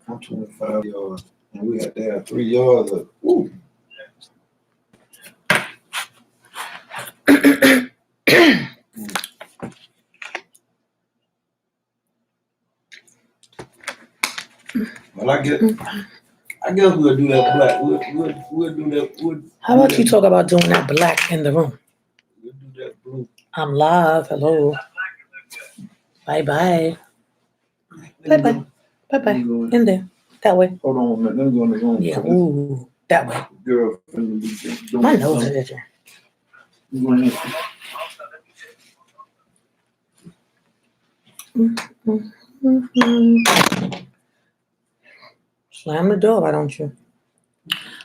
I'm 25 yards, and we had to have 3 yards of. Woo. Well, I guess we'll do that black. We'll do that. How about you talk about doing that black in the room? We'll do that blue. I'm live. Hello. Bye bye. Bye bye. Bye bye. In there. That way. Hold on a minute. Let me go in the room. Yeah. Ooh. That way. Girl, my nose is itching. Slam the door, why don't you?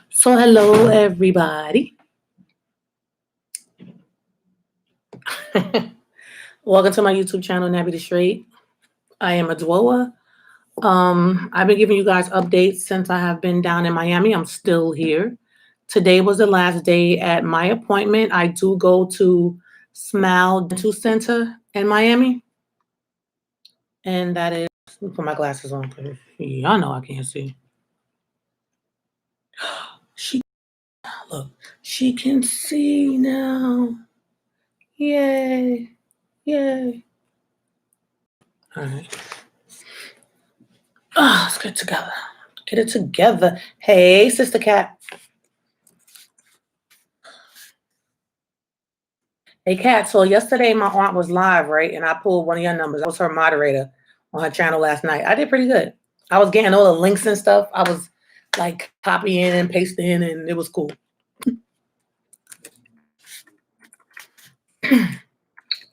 So hello everybody. Welcome to my YouTube channel, Nabby the Straight. I am Adwoa. I've been giving you guys updates since I have been down in Miami. I'm still here. Today was the last day at my appointment. I do go to Smile Dental Center in Miami. And that is, let me put my glasses on. Y'all know I can't see. She can see now. Yay. Yay. All right. Oh, let's get it together. Get it together. Hey, Sister Cat. Hey, Cat. So yesterday my aunt was live, right? And I pulled one of your numbers. I was her moderator on her channel last night. I did pretty good. I was getting all the links and stuff. I was like copying and pasting, and it was cool.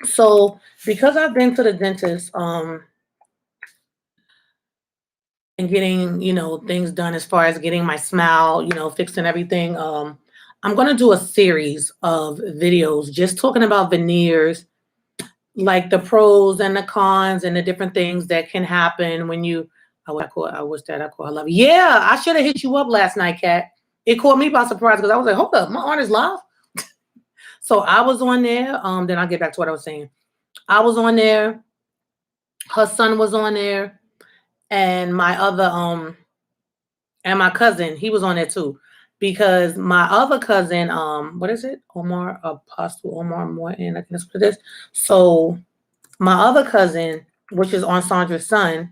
So because I've been to the dentist, and getting, things done as far as getting my smile, fixing everything, I'm going to do a series of videos just talking about veneers, like the pros and the cons and the different things that can happen when you, I love you. Yeah, I should have hit you up last night, Kat. It caught me by surprise because I was like, hold up, my aunt is live. So I was on there. Then I'll get back to what I was saying. I was on there. Her son was on there. And my other, and my cousin, he was on there too. Because my other cousin, what is it? Apostle Omar Morton, I think that's what it is. So my other cousin, which is on Sandra's son,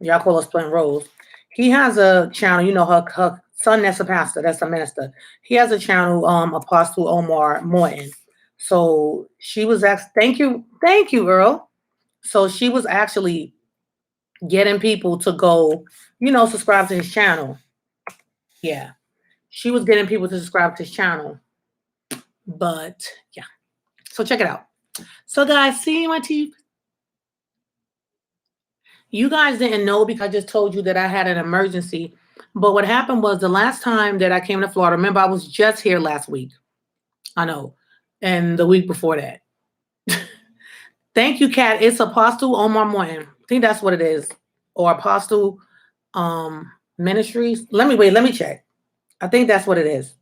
y'all call us Twin Rose, he has a channel, her son that's a pastor, that's a minister. He has a channel, Apostle Omar Morton. So she was thank you, Earl. So she was actually getting people to go, subscribe to his channel. Yeah. She was getting people to subscribe to his channel. But yeah. So check it out. So guys, see my teeth? You guys didn't know because I just told you that I had an emergency. But what happened was the last time that I came to Florida, remember I was just here last week. I know. And the week before that. Thank you, Kat. It's Apostle Omar Morton. I think that's what it is. Or Apostle Ministries. Let me check. I think that's what it is.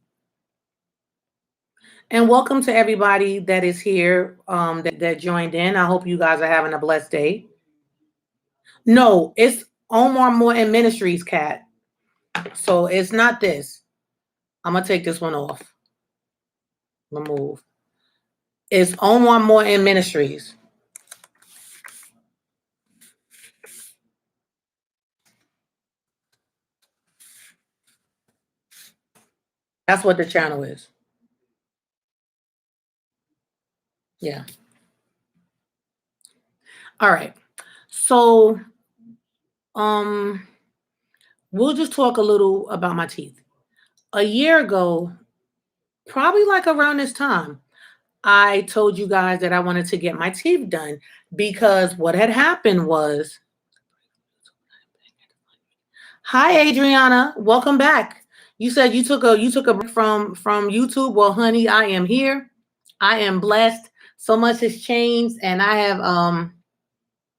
And welcome to everybody that is here, that joined in. I hope you guys are having a blessed day. No, it's Omar Morton Ministries, Kat. So it's not this. I'm going to take this one off. Remove. It's Omar Morton Ministries. That's what the channel is. Yeah. All right. So, we'll just talk a little about my teeth. A year ago, probably like around this time, I told you guys that I wanted to get my teeth done because what had happened was, hi, Adriana, welcome back. You said you took a break from YouTube. Well, honey, I am here. I am blessed. So much has changed, and I have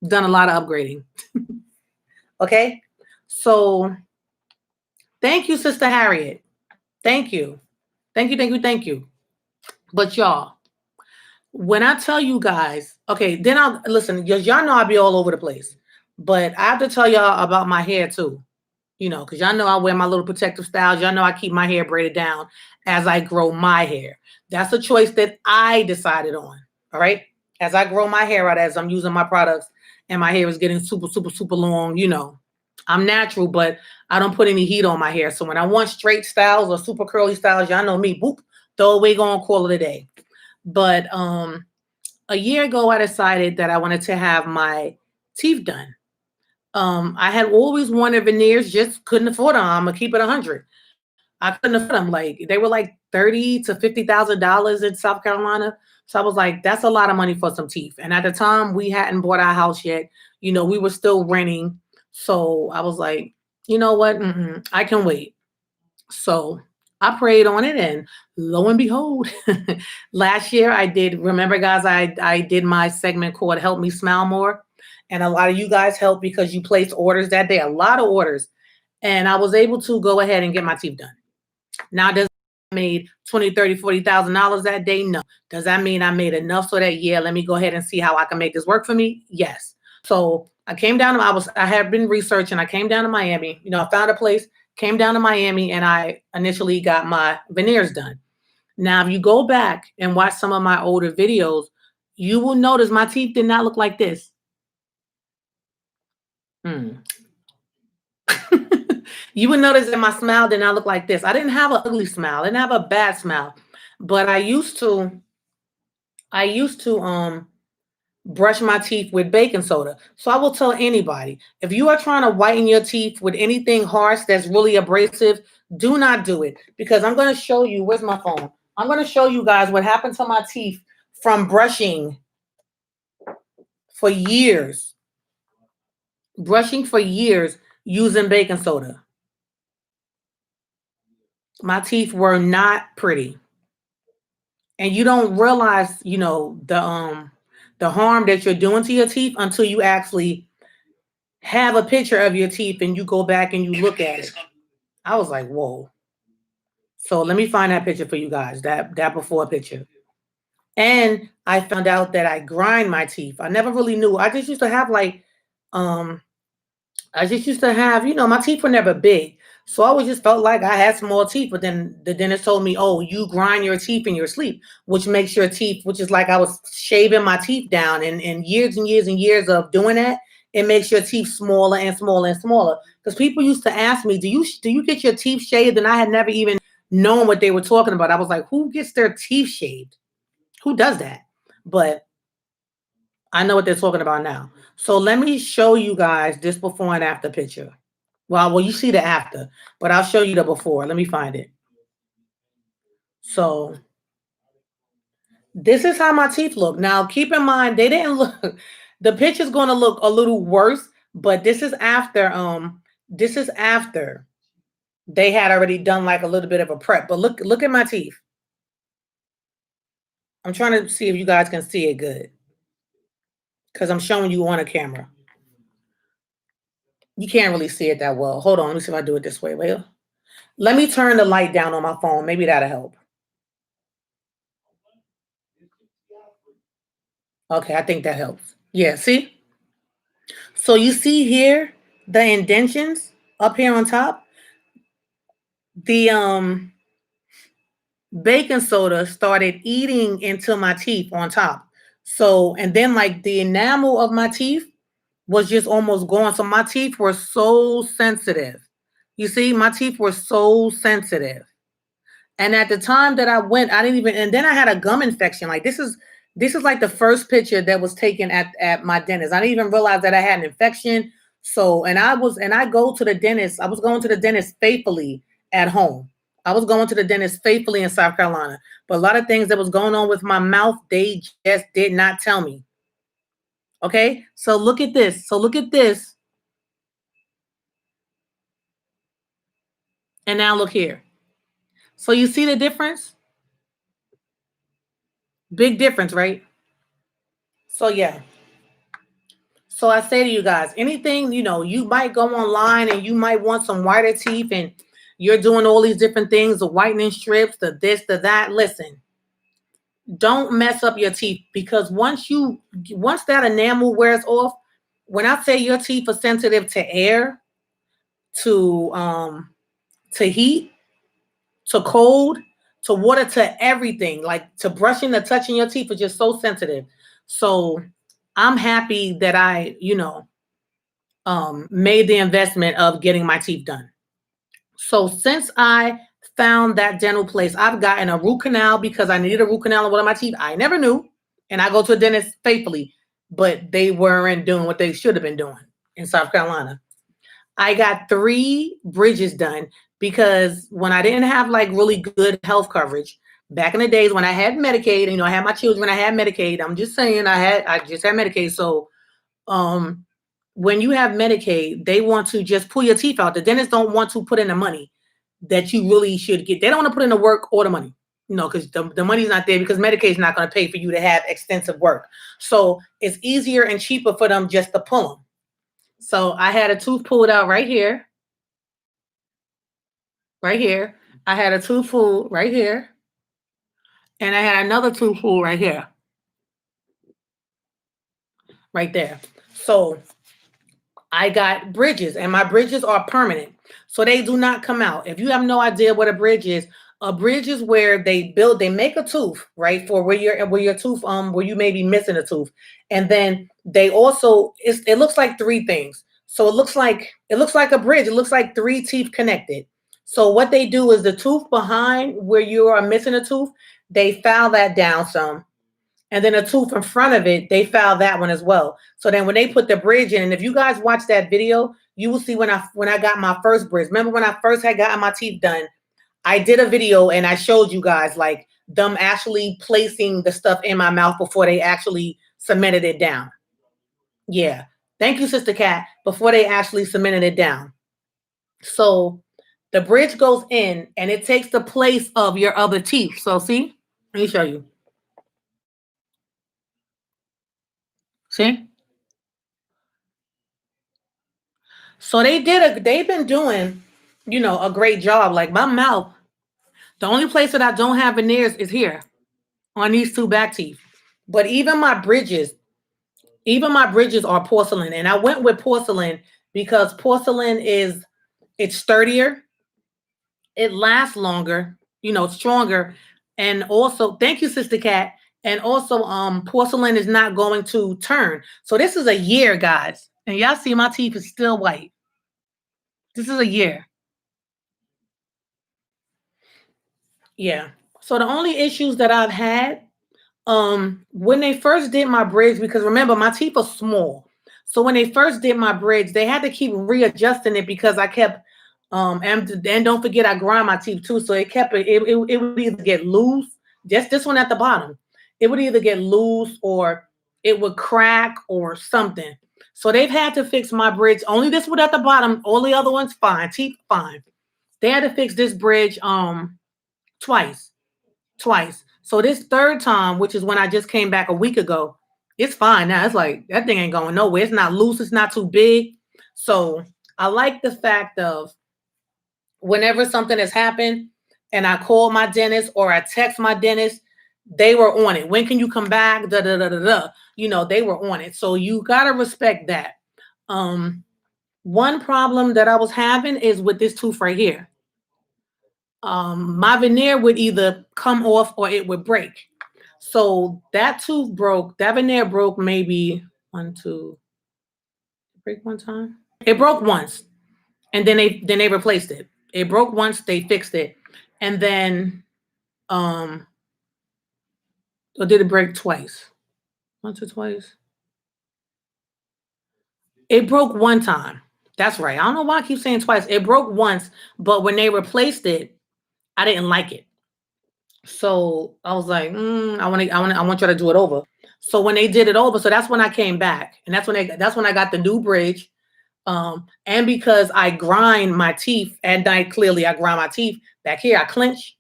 done a lot of upgrading. Okay, so thank you, Sister Harriet. Thank you. But y'all, when I tell you guys, okay, then I'll listen. Y'all know I'll be all over the place. But I have to tell y'all about my hair too, because y'all know I wear my little protective styles. Y'all know I keep my hair braided down as I grow my hair. That's a choice that I decided on. All right. As I grow my hair out, as I'm using my products and my hair is getting super, super, super long, I'm natural, but I don't put any heat on my hair. So when I want straight styles or super curly styles, y'all know me, boop, throw away, go on, call it a day. But a year ago, I decided that I wanted to have my teeth done. I had always wanted veneers, just couldn't afford them. I'm gonna keep it 100. I couldn't afford them. Like they were like $30,000 to $50,000 in South Carolina. So I was like, that's a lot of money for some teeth. And at the time, we hadn't bought our house yet. We were still renting. So I was like, you know what? I can wait. So I prayed on it, and lo and behold, last year I did. Remember, guys, I did my segment called "Help Me Smile More," and a lot of you guys helped because you placed orders that day. A lot of orders, and I was able to go ahead and get my teeth done. Now, does that made 20, 30, $40,000 that day? No. Does that mean I made enough so that let me go ahead and see how I can make this work for me? Yes. So I came down. I had been researching. I came down to Miami. I found a place. Came down to Miami, and I initially got my veneers done. Now, if you go back and watch some of my older videos, you will notice my teeth did not look like this. You would notice that my smile did not look like this. I didn't have an ugly smile. I didn't have a bad smile, but I used to brush my teeth with baking soda. So I will tell anybody, if you are trying to whiten your teeth with anything harsh that's really abrasive, do not do it, because I'm going to show you. Where's my phone? I'm going to show you guys what happened to my teeth from brushing for years. Brushing for years using baking soda. My teeth were not pretty. And you don't realize, the harm that you're doing to your teeth until you actually have a picture of your teeth and you go back and you look at it. I was like, whoa. So let me find that picture for you guys, that before picture. And I found out that I grind my teeth. I never really knew. I just used to have my teeth were never big. So I always just felt like I had small teeth. But then the dentist told me, oh, you grind your teeth in your sleep, which makes your teeth, which is like I was shaving my teeth down. And years and years and years of doing that, it makes your teeth smaller and smaller and smaller. Because people used to ask me, do you get your teeth shaved? And I had never even known what they were talking about. I was like, who gets their teeth shaved? Who does that? But I know what they're talking about now. So let me show you guys this before and after picture. Well, you see the after, but I'll show you the before. Let me find it. So this is how my teeth look. Now, keep in mind, they didn't look, the picture's going to look a little worse, but this is after they had already done like a little bit of a prep. But look at my teeth. I'm trying to see if you guys can see it good, because I'm showing you on a camera. You can't really see it that well. Hold on, let me see if I do it this way. Wait, let me turn the light down on my phone. Maybe that'll help. Okay, I think that helps. Yeah, see? So you see here the indentions up here on top. The baking soda started eating into my teeth on top. So, and then like the enamel of my teeth was just almost gone. So my teeth were so sensitive. You see, my teeth were so sensitive. And at the time that I went, I didn't even, and then I had a gum infection. Like this is like the first picture that was taken at my dentist. I didn't even realize that I had an infection. So, and I go to the dentist. I was going to the dentist faithfully at home. I was going to the dentist faithfully in South Carolina. But a lot of things that was going on with my mouth, they just did not tell me. Okay. So look at this. And now look here. So you see the difference? Big difference, right? So yeah. So I say to you guys, anything, you might go online and you might want some whiter teeth and you're doing all these different things, the whitening strips, the this, the that. Listen, don't mess up your teeth, because once that enamel wears off, when I say your teeth are sensitive to air, to heat, to cold, to water, to everything, like to brushing, to touching your teeth is just so sensitive. So I'm happy that I, made the investment of getting my teeth done. So since I found that dental place, I've gotten a root canal because I needed a root canal on one of my teeth. I never knew. And I go to a dentist faithfully, but they weren't doing what they should have been doing in South Carolina. I got 3 bridges done because when I didn't have like really good health coverage back in the days when I had Medicaid, I had my children, I had Medicaid. I'm just saying I just had Medicaid. So when you have Medicaid, they want to just pull your teeth out. The dentists don't want to put in the money that you really should get. They don't want to put in the work or the money, because the money's not there because Medicaid is not going to pay for you to have extensive work. So it's easier and cheaper for them just to pull them. So I had a tooth pulled out right here. Right here. I had a tooth pulled right here. And I had another tooth pulled right here. Right there. So I got bridges, and my bridges are permanent. So they do not come out. If you have no idea what a bridge is where they make a tooth, right? For where your tooth, where you may be missing a tooth. And then they also, it looks like 3 things. So it looks like a bridge. It looks like 3 teeth connected. So what they do is the tooth behind where you are missing a tooth, they file that down some. And then a tooth in front of it, they file that one as well. So then when they put the bridge in, and if you guys watch that video, you will see when I got my first bridge. Remember when I first had gotten my teeth done, I did a video and I showed you guys like them actually placing the stuff in my mouth before they actually cemented it down. Yeah. Thank you, Sister Cat. Before they actually cemented it down. So the bridge goes in and it takes the place of your other teeth. So see, let me show you. See? So they've been doing, a great job. Like my mouth, the only place that I don't have veneers is here on these 2 back teeth. But even my bridges are porcelain. And I went with porcelain because porcelain it's sturdier. It lasts longer, stronger. And also, thank you, Sister Cat. And also, porcelain is not going to turn. So this is a year, guys. And y'all see my teeth is still white. This is a year. Yeah. So the only issues that I've had, when they first did my bridge, because remember my teeth are small. So when they first did my bridge, they had to keep readjusting it because I kept, and don't forget I grind my teeth too. So it would either get loose, just this one at the bottom. It would either get loose or it would crack or something. So they've had to fix my bridge. Only this one at the bottom. All the other ones fine. Teeth fine. They had to fix this bridge twice. So this 3rd time, which is when I just came back a week ago, it's fine now. It's like that thing ain't going nowhere. It's not loose. It's not too big. So I like the fact of whenever something has happened and I call my dentist or I text my dentist, they were on it. When can you come back? Da, da, da, da, da. They were on it. So you got to respect that. One problem that I was having is with this tooth right here. My veneer would either come off or it would break. So that tooth broke, that veneer broke maybe 1, 2, break one time. It broke once and then they replaced it. It broke once, they fixed it. And then, or did it break twice? Once or twice? It broke one time. That's right. I don't know why I keep saying twice. It broke once, but when they replaced it, I didn't like it. So I was like, I want you to do it over. So when they did it over, so that's when I came back. And that's when I got the new bridge. And because I grind my teeth at night, clearly I grind my teeth back here. I clench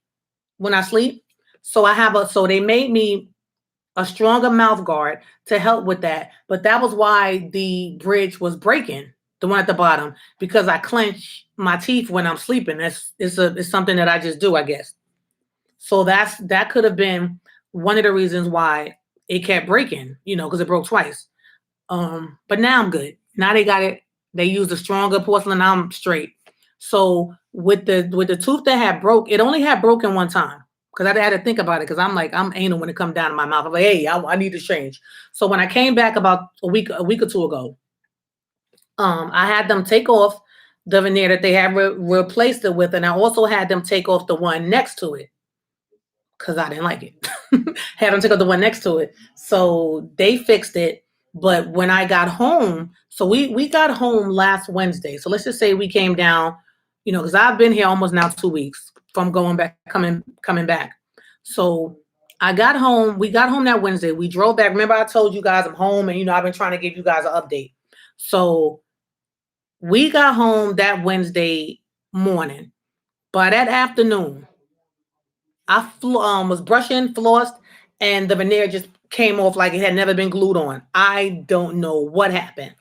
when I sleep. So so they made me a stronger mouth guard to help with that. But that was why the bridge was breaking, the one at the bottom, because I clench my teeth when I'm sleeping. It's something that I just do, I guess. So that could have been one of the reasons why it kept breaking, because it broke twice. But now I'm good. Now they got it. They used a stronger porcelain. I'm straight. So with the tooth that had broke, it only had broken one time because I had to think about it because I'm like I'm anal when it come down to my mouth. I'm like, hey, I need to change. So when I came back about a week or two ago, I had them take off the veneer that they had replaced it with, and I also had them take off the one next to it because I didn't like it. Had them take off the one next to it, so they fixed it. But when I got home, so we got home last Wednesday. So let's just say we came down, because I've been here almost now 2 weeks from going back, coming back. So I got home. We got home that Wednesday. We drove back. Remember, I told you guys I'm home, and I've been trying to give you guys an update. So we got home that Wednesday morning. By that afternoon, I was brushing, flossed, and the veneer just came off like it had never been glued on. I don't know what happened.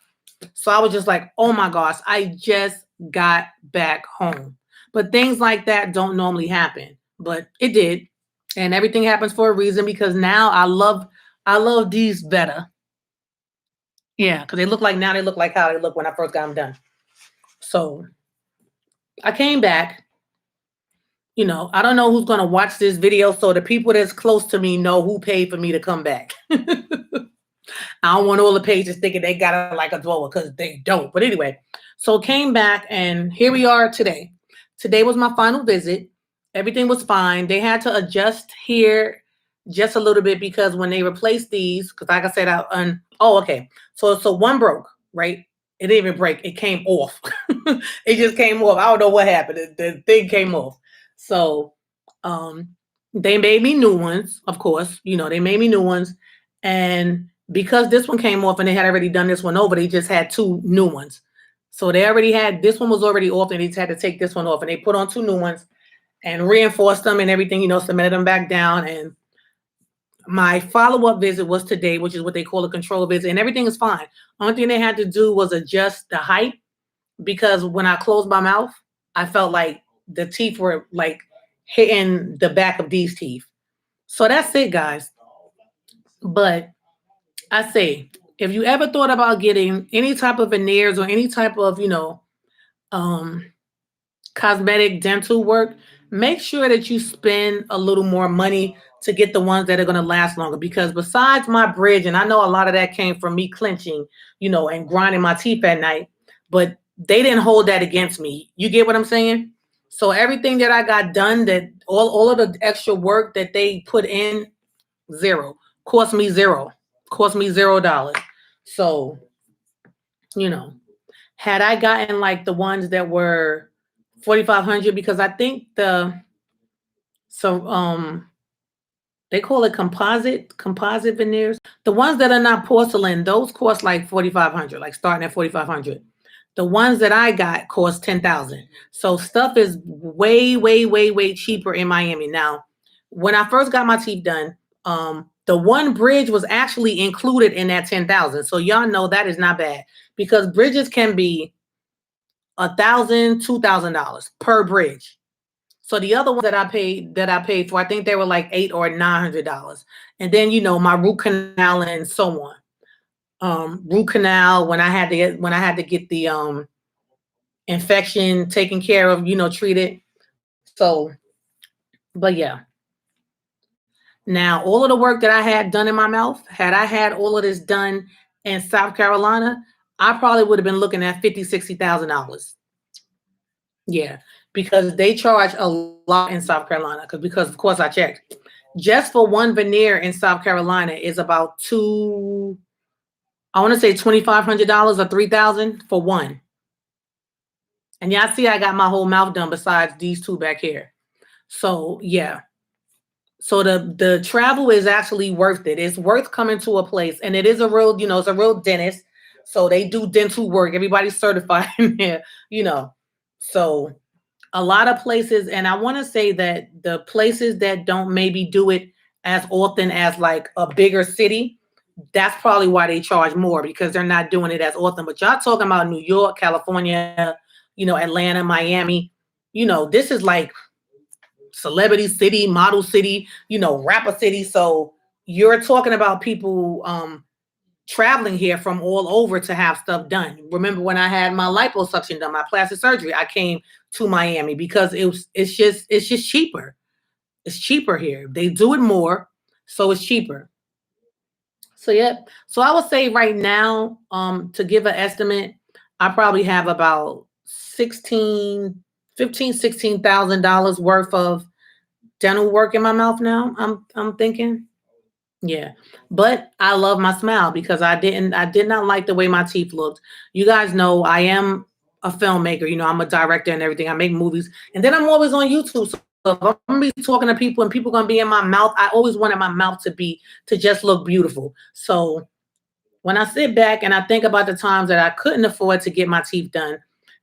So I was just like, oh my gosh, I just got back home. But things like that don't normally happen, but it did. And everything happens for a reason because now I love these better. Yeah, because they look like how they look when I first got them done. So I came back. I don't know who's going to watch this video. So the people that's close to me know who paid for me to come back. I don't want all the pages thinking they got it like a drawer because they don't. But anyway, so came back and here we are today. Today was my final visit. Everything was fine. They had to adjust here just a little bit because when they replaced these, because like I said, okay. So one broke, right? It didn't even break. It came off. It just came off. I don't know what happened. The thing came off. So they made me new ones, of course. They made me new ones. And because this one came off and they had already done this one over, they just had two new ones. So they already had, this one was already off and they just had to take this one off and they put on two new ones and reinforced them and everything, cemented them back down. And my follow-up visit was today, which is what they call a control visit, and everything is fine. Only thing they had to do was adjust the height because when I closed my mouth, I felt like the teeth were like hitting the back of these teeth. So that's it, guys. But I say, if you ever thought about getting any type of veneers or any type of, cosmetic dental work, make sure that you spend a little more money to get the ones that are going to last longer. Because besides my bridge, and I know a lot of that came from me clenching, and grinding my teeth at night, but they didn't hold that against me. You get what I'm saying? So everything that I got done, that all of the extra work that they put in, zero. Cost me $0. So, had I gotten like the ones that were 4,500, because I think they call it composite veneers. The ones that are not porcelain, those cost like 4,500, like starting at 4,500. The ones that I got cost 10,000. So stuff is way, way, way, way cheaper in Miami. Now, when I first got my teeth done, the one bridge was actually included in that 10,000. So y'all know that is not bad because bridges can be $1,000, $2,000 per bridge. So the other ones that I paid for, I think they were like $800 or $900. And then my root canal and so on. Root canal when I had to get the infection taken care of, treated. So, but yeah. Now, all of the work that I had done in my mouth, had I had all of this done in South Carolina, I probably would have been looking at $50,000, $60,000. Yeah, because they charge a lot in South Carolina. Because of course I checked. Just for one veneer in South Carolina is about I want to say $2,500 or $3,000 for one. And y'all see I got my whole mouth done besides these two back here. So yeah. So the travel is actually worth it. It's worth coming to a place, and it is a real, it's a real dentist. So they do dental work. Everybody's certified in there, So a lot of places, and I want to say that the places that don't maybe do it as often as like a bigger city, that's probably why they charge more because they're not doing it as often. But y'all talking about New York, California, Atlanta, Miami, this is like celebrity city, model city, rapper city. So you're talking about people traveling here from all over to have stuff done. Remember when I had my liposuction done, my plastic surgery, I came to Miami because it's just cheaper. It's cheaper here. They do it more, so it's cheaper. So yeah. So I would say right now, to give an estimate, I probably have about 16, 15, $16,000 worth of dental work in my mouth now. I'm thinking. Yeah. But I love my smile because I did not like the way my teeth looked. You guys know I am a filmmaker, I'm a director and everything. I make movies. And then I'm always on YouTube. So if I'm gonna be talking to people and people gonna be in my mouth, I always wanted my mouth to just look beautiful. So when I sit back and I think about the times that I couldn't afford to get my teeth done,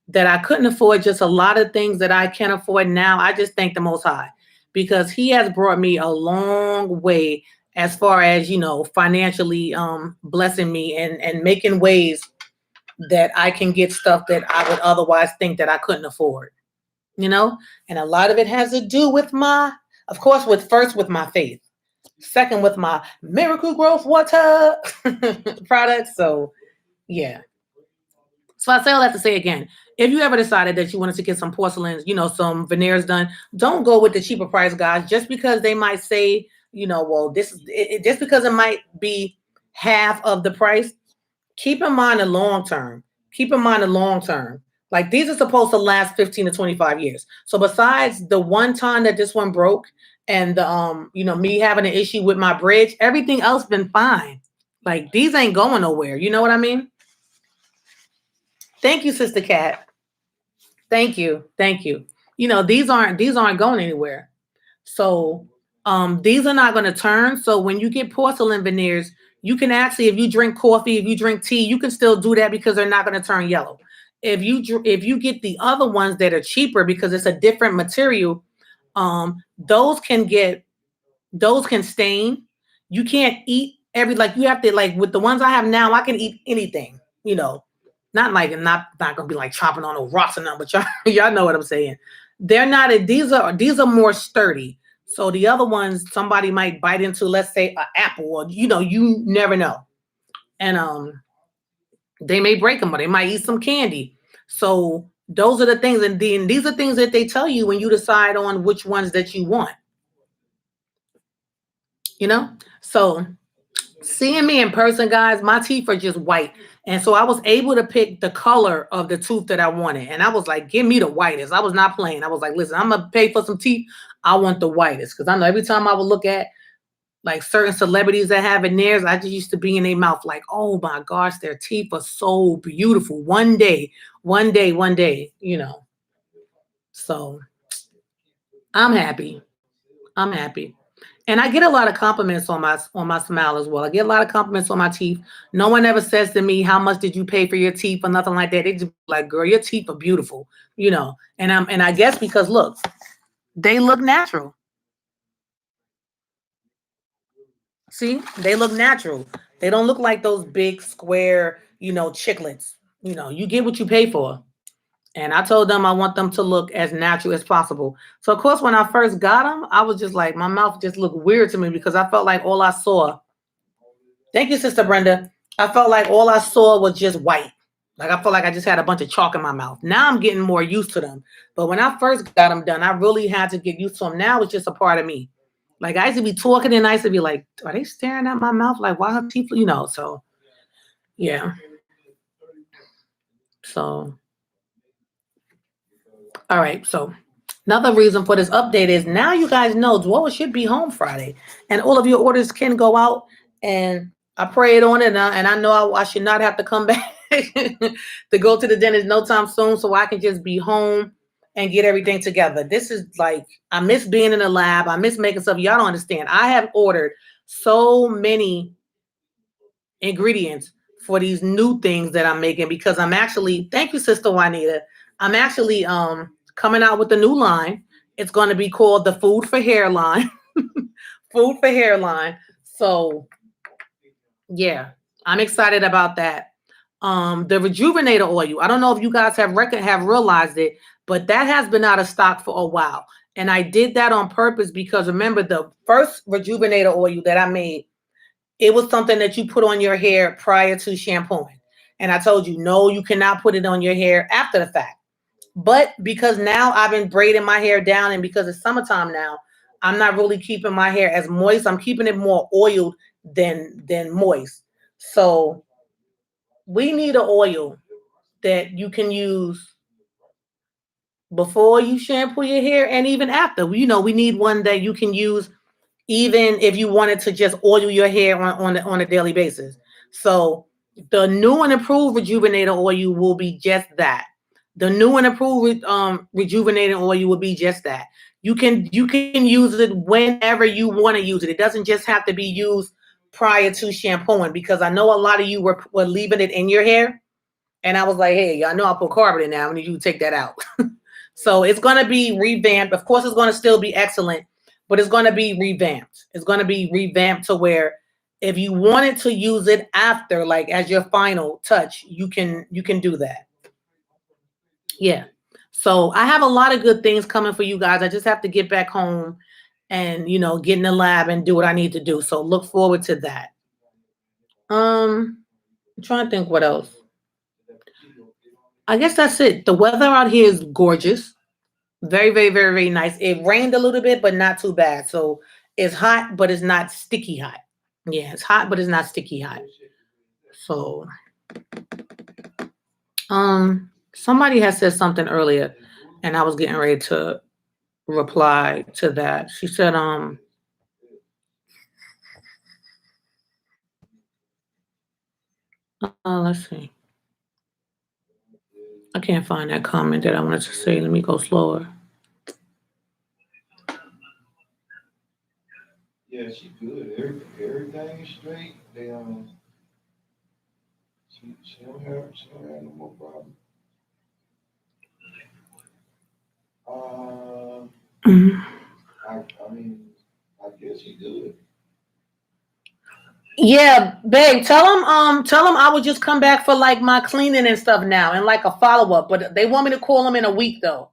that I couldn't afford just a lot of things that I can afford now, I just thank the Most High because He has brought me a long way as far as, financially blessing me and making ways that I can get stuff that I would otherwise think that I couldn't afford, and a lot of it has to do with of course, with my faith. Second, with my Miracle Growth Water products. So, yeah. So I say all that to say again, if you ever decided that you wanted to get some porcelains, some veneers done, don't go with the cheaper price guys just because they might say, well, this is just because it might be half of the price. Keep in mind the long term. Keep in mind the long term. Like these are supposed to last 15 to 25 years. So besides the one time that this one broke and the me having an issue with my bridge, everything else been fine. Like these ain't going nowhere. You know what I mean? Thank you, Sister Cat. Thank you. Thank you. These aren't going anywhere. So these are not going to turn. So when you get porcelain veneers, you can actually, if you drink coffee, if you drink tea, you can still do that because they're not going to turn yellow. If you get the other ones that are cheaper because it's a different material, those can stain. You can't eat like you have to like with the ones I have now, I can eat anything, not like not gonna be like chopping on no rocks and nothing, but y'all know what I'm saying. They're not these are more sturdy. So the other ones somebody might bite into, let's say an apple, or you never know. And they may break them, or they might eat some candy. So those are the things, and then these are things that they tell you when you decide on which ones that you want. So seeing me in person, guys, my teeth are just white. And so I was able to pick the color of the tooth that I wanted. And I was like, give me the whitest. I was not playing. I was like, listen, I'm going to pay for some teeth. I want the whitest. Because I know every time I would look at like certain celebrities that have veneers, I just used to be in their mouth like, oh my gosh, their teeth are so beautiful. One day. So I'm happy. I'm happy. And I get a lot of compliments on my smile as well. I get a lot of compliments on my teeth. No one ever says to me, how much did you pay for your teeth or nothing like that. They just like, girl, your teeth are beautiful, And I guess because look, they look natural. See, they look natural. They don't look like those big square, chiclets. You get what you pay for. And I told them I want them to look as natural as possible. So, of course, when I first got them, I was just like, my mouth just looked weird to me because I felt like all I saw. Thank you, Sister Brenda. I felt like all I saw was just white. Like I felt like I just had a bunch of chalk in my mouth. Now I'm getting more used to them. But when I first got them done, I really had to get used to them. Now it's just a part of me. Like I used to be talking and I used to be like, are they staring at my mouth? Like, why her teeth? So yeah. So, all right. So another reason for this update is now you guys know Dwoa should be home Friday, and all of your orders can go out. And I prayed on it, and I know I should not have to come back to go to the dentist no time soon, so I can just be home and get everything together. This is like I miss being in the lab. I miss making stuff. Y'all don't understand. I have ordered so many ingredients for these new things that I'm making because I'm actually. Thank you, Sister Juanita. I'm actually coming out with a new line. It's going to be called the Food for Hair line. Food for Hair line. So yeah, I'm excited about that. The Rejuvenator oil. I don't know if you guys have realized it, but that has been out of stock for a while. And I did that on purpose because remember the first Rejuvenator oil that I made, it was something that you put on your hair prior to shampooing. And I told you, no, you cannot put it on your hair after the fact. But because now I've been braiding my hair down, and because it's summertime now, I'm not really keeping my hair as moist. I'm keeping it more oiled than moist. So we need an oil that you can use before you shampoo your hair and even after. You know, we need one that you can use even if you wanted to just oil your hair on a daily basis. So the new and improved rejuvenator oil will be just that. The new and improved rejuvenating oil will be just that. You can use it whenever you want to use it. It doesn't just have to be used prior to shampooing, because I know a lot of you were leaving it in your hair, and I was like, hey, I know I put carbon in now. I need you to take that out. So it's going to be revamped. Of course, it's going to still be excellent, but it's going to be revamped. It's going to be revamped to where if you wanted to use it after, like as your final touch, you can do that. Yeah. So I have a lot of good things coming for you guys. I just have to get back home and, get in the lab and do what I need to do. So look forward to that. I'm trying to think what else. I guess that's it. The weather out here is gorgeous. Very, very, very, very nice. It rained a little bit, but not too bad. So it's hot, but it's not sticky hot. Yeah, it's hot, but it's not sticky hot. So, somebody has said something earlier, and I was getting ready to reply to that. She said, let's see. I can't find that comment that I wanted to say. Let me go slower. Yeah, she good. Everything is straight. She don't have no more problem. I mean, I guess she good. Yeah, babe, tell them I would just come back for like my cleaning and stuff now and like a follow up, but they want me to call them in a week though.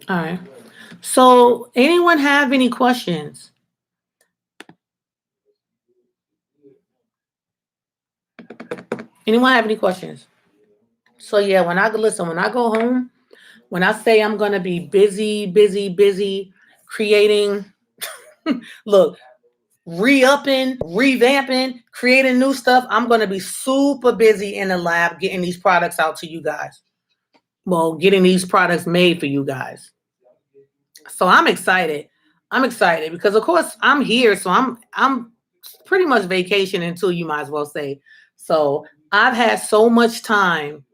All right. So, anyone have any questions? Anyone have any questions? So yeah, when I go home, when I say I'm gonna be busy, busy, busy creating, look, re-upping, revamping, creating new stuff, I'm gonna be super busy in the lab getting these products out to you guys. Well, getting these products made for you guys. So I'm excited. I'm excited because of course I'm here, so I'm pretty much vacation until you might as well say. So I've had so much time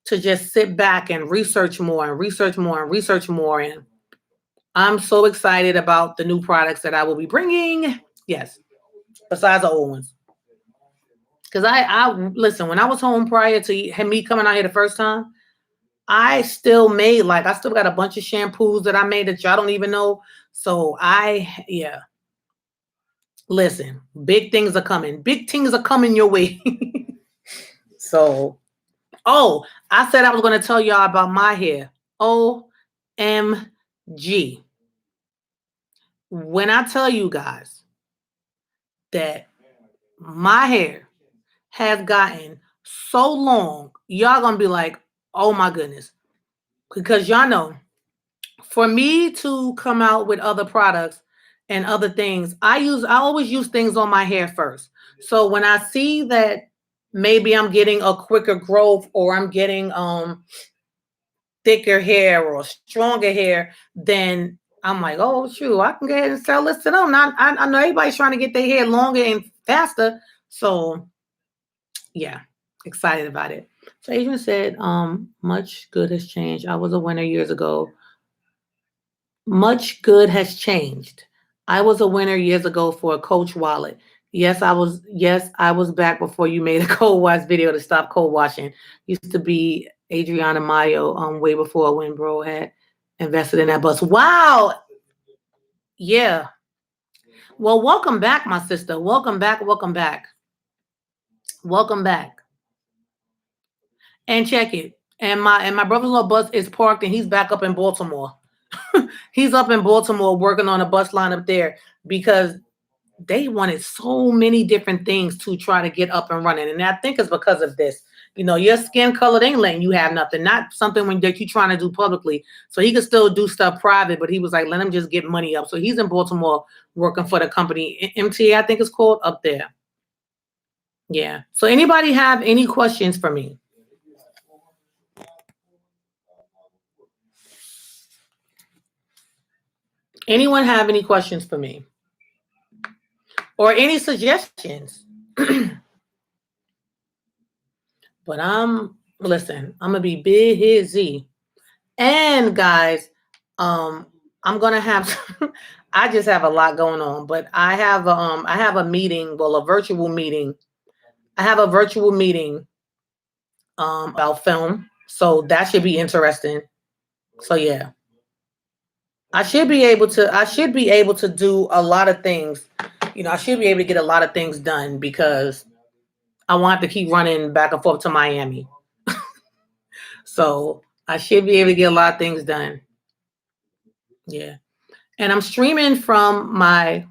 to just sit back and research more and research more and research more. And I'm so excited about the new products that I will be bringing. Yes, besides the old ones. Because I listen, when I was home prior to me coming out here the first time, I still made I still got a bunch of shampoos that I made that y'all don't even know. So yeah, listen, big things are coming. Big things are coming your way. So, oh, I said I was going to tell y'all about my hair. OMG. When I tell you guys that my hair has gotten so long, y'all going to be like, oh my goodness. Because y'all know, for me to come out with other products and other things, I always use things on my hair first. So when I see that maybe I'm getting a quicker growth or I'm getting thicker hair or stronger hair, then I'm like, oh shoot, I can go ahead and sell this to them. Now, I know everybody's trying to get their hair longer and faster. So yeah, excited about it. So Adrian said, much good has changed. I was a winner years ago. Much good has changed. I was a winner years ago for a Coach wallet. Yes, I was back before you made a cold wash video to stop cold washing. Used to be Adriana Mayo, way before when bro had invested in that bus. Wow. Yeah. Well, welcome back, my sister. Welcome back. Welcome back. Welcome back. and check it. And my brother-in-law bus is parked, and he's back up in Baltimore. He's up in Baltimore working on a bus line up there because they wanted so many different things to try to get up and running. And I think it's because of this. You know, your skin color, they ain't letting you have nothing, not something that you're trying to do publicly. So he could still do stuff private, but he was like, let him just get money up. So he's in Baltimore working for the company, MTA, I think it's called, up there. Yeah. So anybody have any questions for me? Anyone have any questions for me? Or any suggestions? But listen, I'm gonna be busy. And guys, I'm gonna have I just have a lot going on, but I have a meeting, well, a virtual meeting. I have a virtual meeting about film. So that should be interesting. So yeah. I should be able to do a lot of things. You know, I should be able to get a lot of things done because I want to keep running back and forth to Miami. So I should be able to get a lot of things done. Yeah. And I'm streaming from my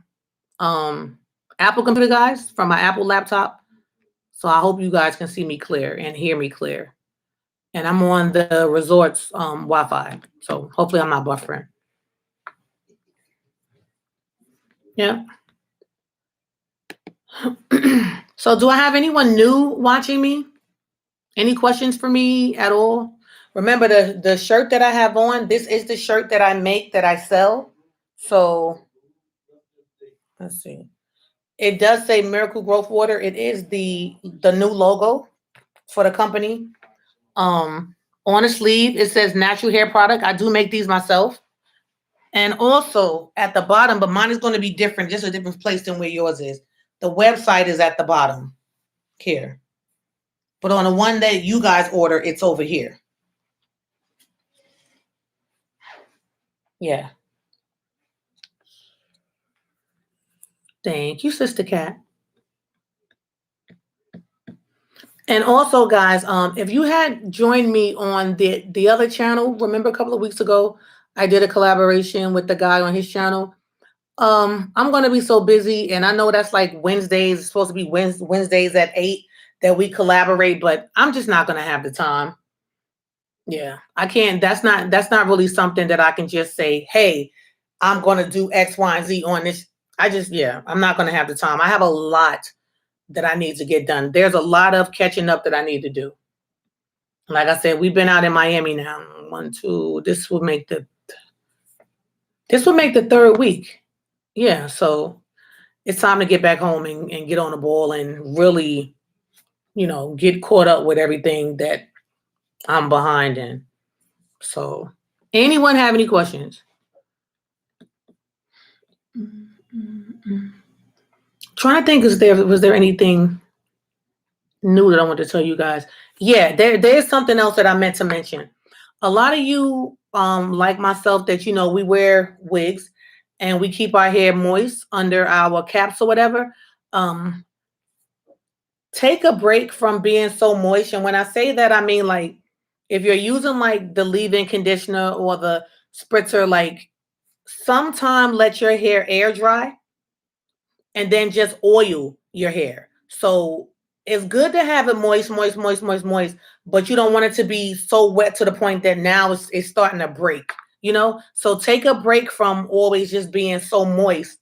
Apple computer, guys, from my Apple laptop. So I hope you guys can see me clear and hear me clear. And I'm on the resort's Wi-Fi. So hopefully I'm not buffering. Yeah. So do I have anyone new watching me? Any questions for me at all? Remember the shirt that I have on, this is the shirt that I make, that I sell. So let's see. It does say Miracle Growth Water. It is the new logo for the company. On the sleeve, it says natural hair product. I do make these myself. And also at the bottom, but mine is going to be different, just a different place than where yours is. The website is at the bottom here. But on the one that you guys order, it's over here. Yeah. Thank you, Sister Cat. And also, guys, if you had joined me on the other channel, remember a couple of weeks ago, I did a collaboration with the guy on his channel. I'm gonna be so busy, and I know that's like Wednesdays, it's supposed to be Wednesdays at 8 that we collaborate, but I'm just not gonna have the time. Yeah, I can't. That's not really something that I can just say, hey, I'm gonna do X, Y, and Z on this. I'm not gonna have the time. I have a lot that I need to get done. There's a lot of catching up that I need to do. Like I said, we've been out in Miami now. 1, 2. This will make the third week. Yeah, so it's time to get back home and get on the ball and really, get caught up with everything that I'm behind in. So, anyone have any questions? Trying to think, was there anything new that I want to tell you guys? Yeah, there's something else that I meant to mention. A lot of you, like myself, that we wear wigs and we keep our hair moist under our caps or whatever. Take a break from being so moist. And when I say that, I mean, like, if you're using like the leave-in conditioner or the spritzer, like, sometime let your hair air dry and then just oil your hair. So it's good to have it moist, but you don't want it to be so wet to the point that now it's starting to break, So take a break from always just being so moist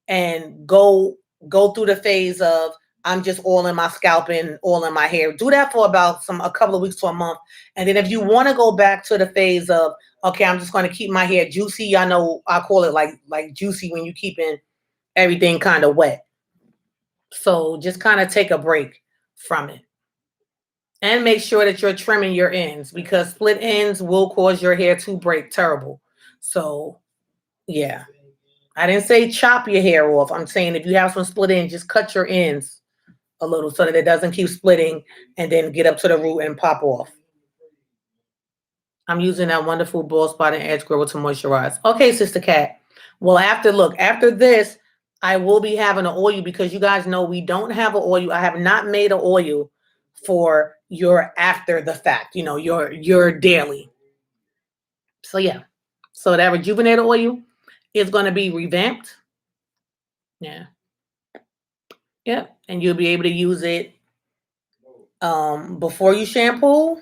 and go through the phase of, I'm just oiling my scalp and oiling my hair. Do that for about a couple of weeks to a month. And then if you want to go back to the phase of, okay, I'm just going to keep my hair juicy. I know I call it like juicy when you keeping everything kind of wet. So just kind of take a break from it. And make sure that you're trimming your ends, because split ends will cause your hair to break terrible. So yeah. I didn't say chop your hair off. I'm saying if you have some split ends, just cut your ends a little so that it doesn't keep splitting and then get up to the root and pop off. I'm using that wonderful Bald Spot and Edge Grower to moisturize. Okay, Sister Cat. Well, after this, I will be having an oil, because you guys know we don't have an oil. I have not made an oil for your after the fact, your daily. So yeah. So that rejuvenator oil is going to be revamped. Yeah. Yeah. And you'll be able to use it before you shampoo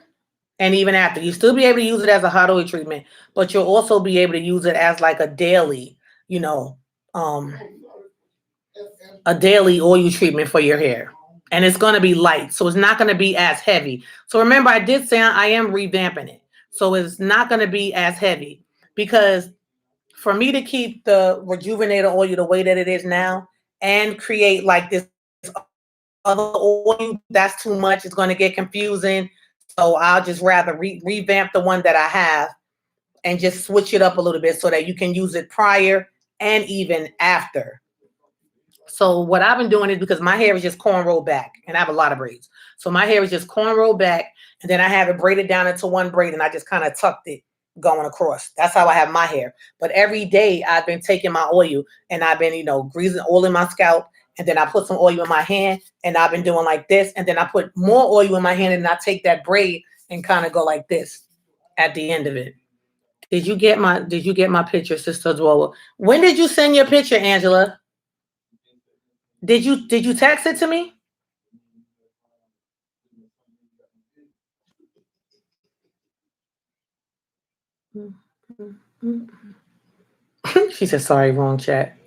and even after. You still be able to use it as a hot oil treatment, but you'll also be able to use it as like a daily, um a daily oil treatment for your hair. And it's going to be light. So it's not going to be as heavy. So remember, I did say I am revamping it. So it's not going to be as heavy because for me to keep the rejuvenator oil the way that it is now and create like this other oil, that's too much. It's going to get confusing. So I'll just rather revamp the one that I have and just switch it up a little bit so that you can use it prior and even after. So what I've been doing is because my hair is just cornrow back and I have a lot of braids. So my hair is just cornrow back and then I have it braided down into one braid and I just kind of tucked it going across. That's how I have my hair. But every day I've been taking my oil and I've been, greasing oil in my scalp. And then I put some oil in my hand and I've been doing like this. And then I put more oil in my hand and I take that braid and kind of go like this at the end of it. Did you get my picture, Sister Dwola? When did you send your picture, Angela? Did you text it to me? She said, sorry, wrong chat.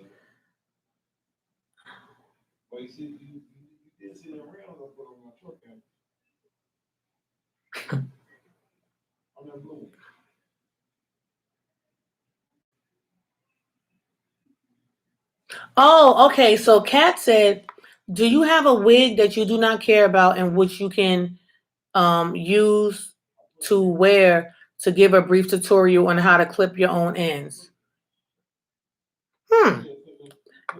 Oh, okay. So Kat said, do you have a wig that you do not care about and which you can use to wear to give a brief tutorial on how to clip your own ends?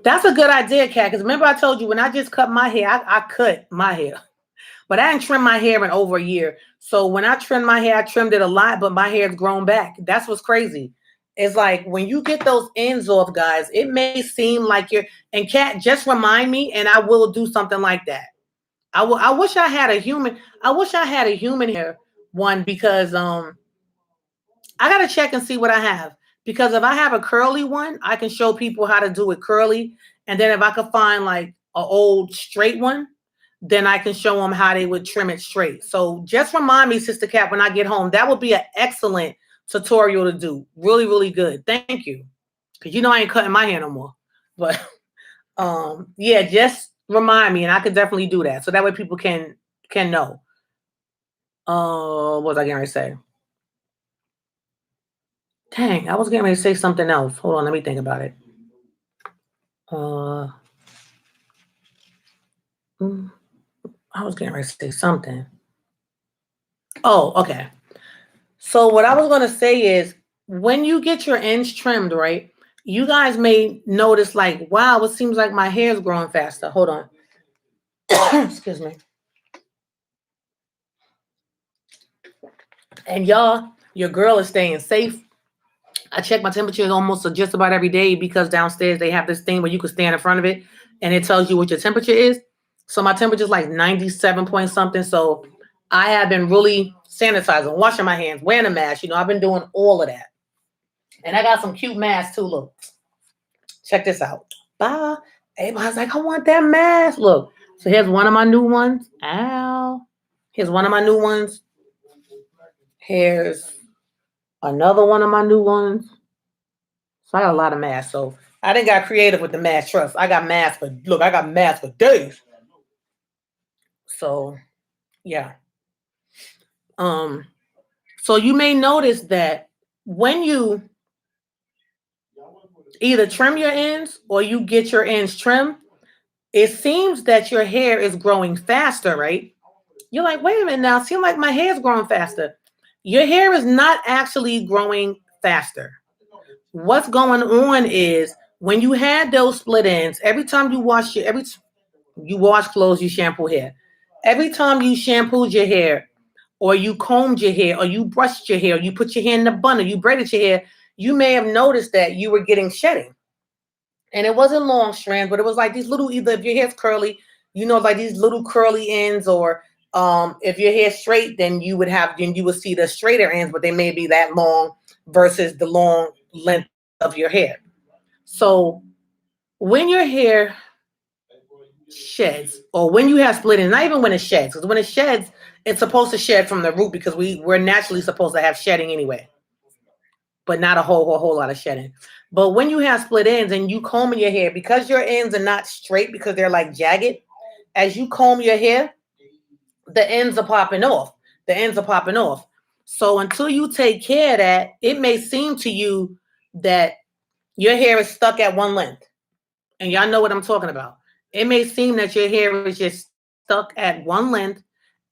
That's a good idea, Kat. Because remember I told you when I just cut my hair, I cut my hair. But I didn't trim my hair in over a year. So when I trimmed my hair, I trimmed it a lot, but my hair's grown back. That's what's crazy. It's like when you get those ends off, guys, it may seem like and Kat, just remind me and I will do something like that. I wish I had a human hair one because I gotta check and see what I have. Because if I have a curly one, I can show people how to do it curly. And then if I could find like an old straight one, then I can show them how they would trim it straight. So just remind me, Sister Cat, when I get home, that would be an excellent tutorial to do. Really, really good. Thank you. Because I ain't cutting my hair no more. But yeah, just remind me and I could definitely do that. So that way people can know. What was I getting ready to say? Dang, I was getting ready to say something else. Hold on, let me think about it. I was getting ready to say something. Oh, okay. So what I was going to say is when you get your ends trimmed, right, you guys may notice like, wow, it seems like my hair is growing faster. Hold on. Excuse me. And y'all, your girl is staying safe. I check my temperature almost just about every day because downstairs they have this thing where you can stand in front of it and it tells you what your temperature is. So my temperature is like 97 point something. So I have been really sanitizing, washing my hands, wearing a mask. I've been doing all of that. And I got some cute masks too. Look, check this out. Bye. Everybody's like, I want that mask. Look, so here's one of my new ones. Ow. Here's one of my new ones. Here's another one of my new ones. So I got a lot of masks. So I didn't got creative with the mask. Trust. I got masks for days. So yeah. So you may notice that when you either trim your ends or you get your ends trimmed, it seems that your hair is growing faster, right? You're like, wait a minute now, it seems like my hair is growing faster. Your hair is not actually growing faster. What's going on is when you had those split ends, every time you wash clothes, you shampoo hair. Every time you shampooed your hair, or you combed your hair, or you brushed your hair, or you put your hair in the bun, or you braided your hair, you may have noticed that you were getting shedding. And it wasn't long strands, but it was like these little, either if your hair's curly, like these little curly ends, or If your hair straight, then you would see the straighter ends, but they may be that long versus the long length of your hair. So when your hair sheds, or when you have split ends, not even when it sheds, because when it sheds, it's supposed to shed from the root, because we're naturally supposed to have shedding anyway, but not a whole lot of shedding. But when you have split ends and you comb your hair, because your ends are not straight, because they're like jagged, as you comb your hair, the ends are popping off. So until you take care of that, it may seem to you that your hair is stuck at one length. And y'all know what I'm talking about. It may seem that your hair is just stuck at one length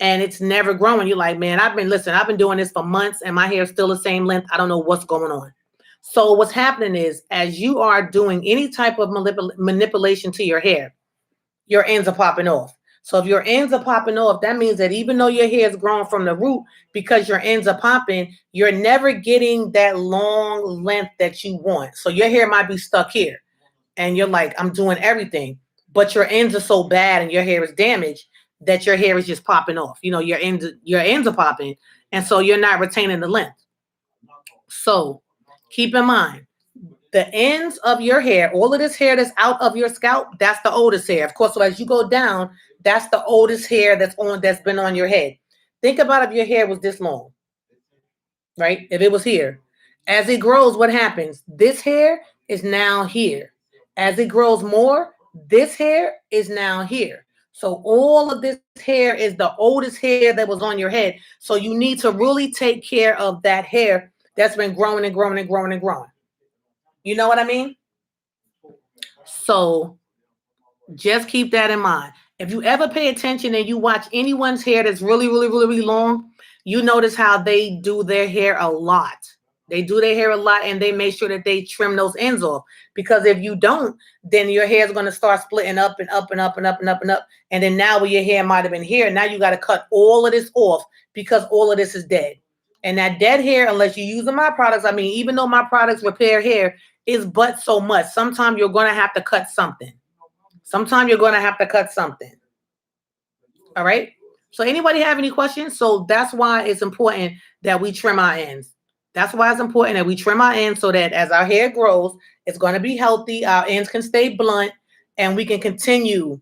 and it's never growing. You're like, man, I've been doing this for months and my hair is still the same length. I don't know what's going on. So what's happening is, as you are doing any type of manipulation to your hair, your ends are popping off. So if your ends are popping off, that means that even though your hair is growing from the root, because your ends are popping, you're never getting that long length that you want. So your hair might be stuck here and you're like, I'm doing everything, but your ends are so bad and your hair is damaged that your hair is just popping off. You know, your ends are popping, and so you're not retaining the length. So keep in mind, the ends of your hair, all of this hair that's out of your scalp, that's the oldest hair. Of course, so as you go down, that's the oldest hair that's been on your head. Think about if your hair was this long, right? If it was here. As it grows, what happens? This hair is now here. As it grows more, this hair is now here. So all of this hair is the oldest hair that was on your head. So you need to really take care of that hair that's been growing and growing and growing and growing. You know what I mean? So just keep that in mind. If you ever pay attention and you watch anyone's hair that's really, really, really, really long, you notice how they do their hair a lot. They do their hair a lot and they make sure that they trim those ends off. Because if you don't, then your hair is going to start splitting up and up and up and up and up and up. And then now where your hair might have been here, now you got to cut all of this off because all of this is dead. And that dead hair, unless you're using my products, I mean, even though my products repair hair, is but so much. Sometimes you're going to have to cut something. All right. So anybody have any questions? So that's why it's important that we trim our ends. So that as our hair grows, it's going to be healthy. Our ends can stay blunt and we can continue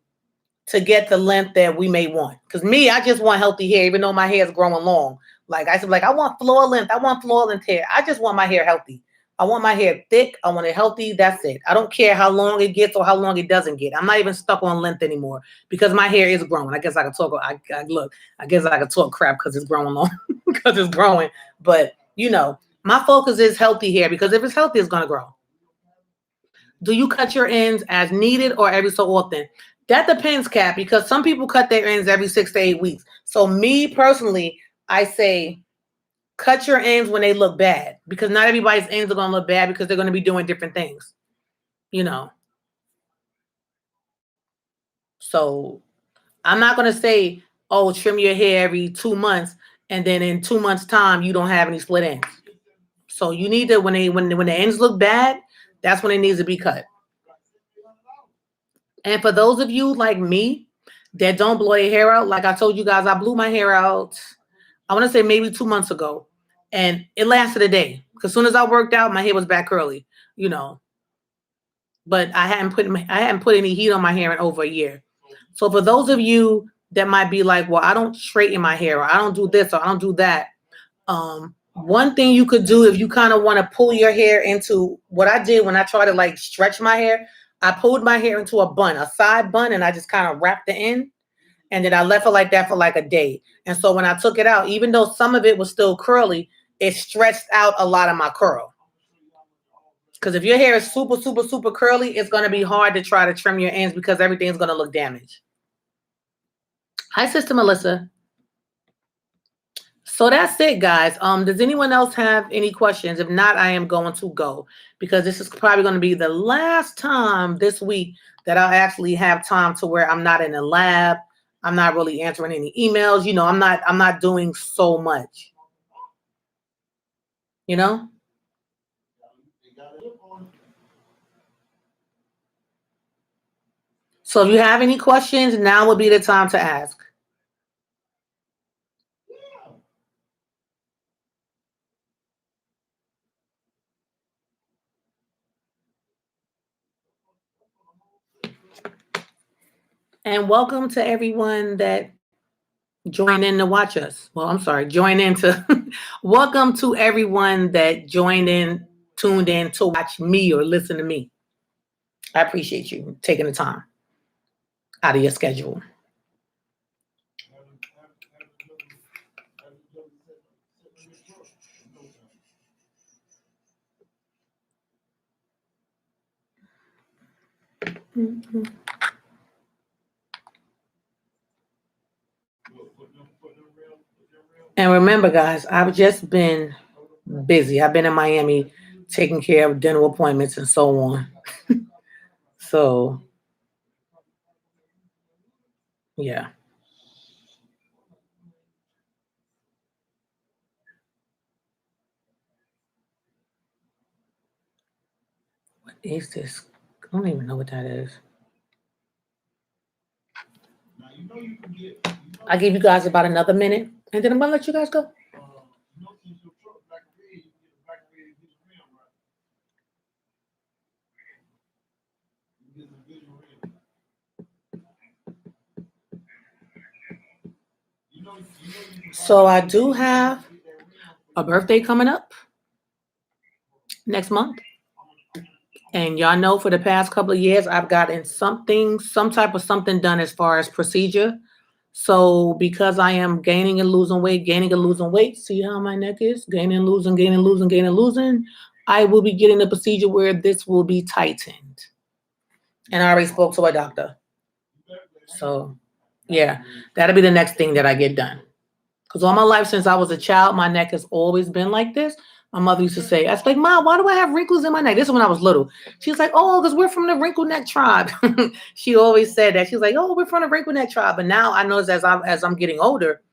to get the length that we may want. Because me, I just want healthy hair, even though my hair is growing long. Like I said, I want floor length. I want floor length hair. I just want my hair healthy. I want my hair thick. I want it healthy. That's it. I don't care how long it gets or how long it doesn't get. I'm not even stuck on length anymore because my hair is growing. I guess I can talk. I guess I can talk crap because it's growing long, because it's growing. But you know, my focus is healthy hair, because if it's healthy, it's gonna grow. Do you cut your ends as needed or every so often? That depends, Kat, because some people cut their ends every 6 to 8 weeks. So me personally, I say cut your ends when they look bad, because not everybody's ends are going to look bad because they're going to be doing different things, you know. So I'm not going to say, oh, trim your hair every 2 months, and then in 2 months' time, you don't have any split ends. So you need to, when the ends look bad, that's when it needs to be cut. And for those of you like me that don't blow your hair out, like I told you guys, I blew my hair out, I want to say maybe 2 months ago, and it lasted a day. Because as soon as I worked out, my hair was back curly, you know. But I hadn't put any heat on my hair in over a year. So for those of you that might be like, well, I don't straighten my hair, or I don't do this, or I don't do that. One thing you could do if you kind of want to pull your hair into what I did when I tried to like stretch my hair, I pulled my hair into a side bun, and I just kind of wrapped the end. And then I left it like that for like a day. And so when I took it out, even though some of it was still curly, it stretched out a lot of my curl. Because if your hair is super, super, super curly, it's going to be hard to try to trim your ends because everything's going to look damaged. Hi, Sister Melissa. So that's it, guys. Does anyone else have any questions? If not, I am going to go, because this is probably going to be the last time this week that I'll actually have time to where I'm not in the lab. I'm not really answering any emails. You know, I'm not doing so much. You know? So if you have any questions, now would be the time to ask. And welcome to everyone that joined in to watch us. Well, I'm sorry, join in to welcome to everyone that joined in, tuned in to watch me or listen to me. I appreciate you taking the time out of your schedule. Mhm. And remember, guys, I've just been busy. I've been in Miami taking care of dental appointments and so on. So, yeah. What is this? I don't even know what that is. I'll give you guys about another minute and then I'm going to let you guys go. So, I do have a birthday coming up next month. And y'all know for the past couple of years, I've gotten something, some type of something done as far as procedure. So because I am gaining and losing weight, see how my neck is gaining, losing, gaining, losing, gaining, losing. I will be getting a procedure where this will be tightened. And I already spoke to a doctor. So yeah, that'll be the next thing that I get done. Because all my life since I was a child, my neck has always been like this. My mother used to say, I was like, Mom, why do I have wrinkles in my neck? This is when I was little. She was like, oh, because we're from the wrinkle neck tribe. She always said that. She was like, oh, we're from the wrinkle neck tribe. But now I know as I'm getting older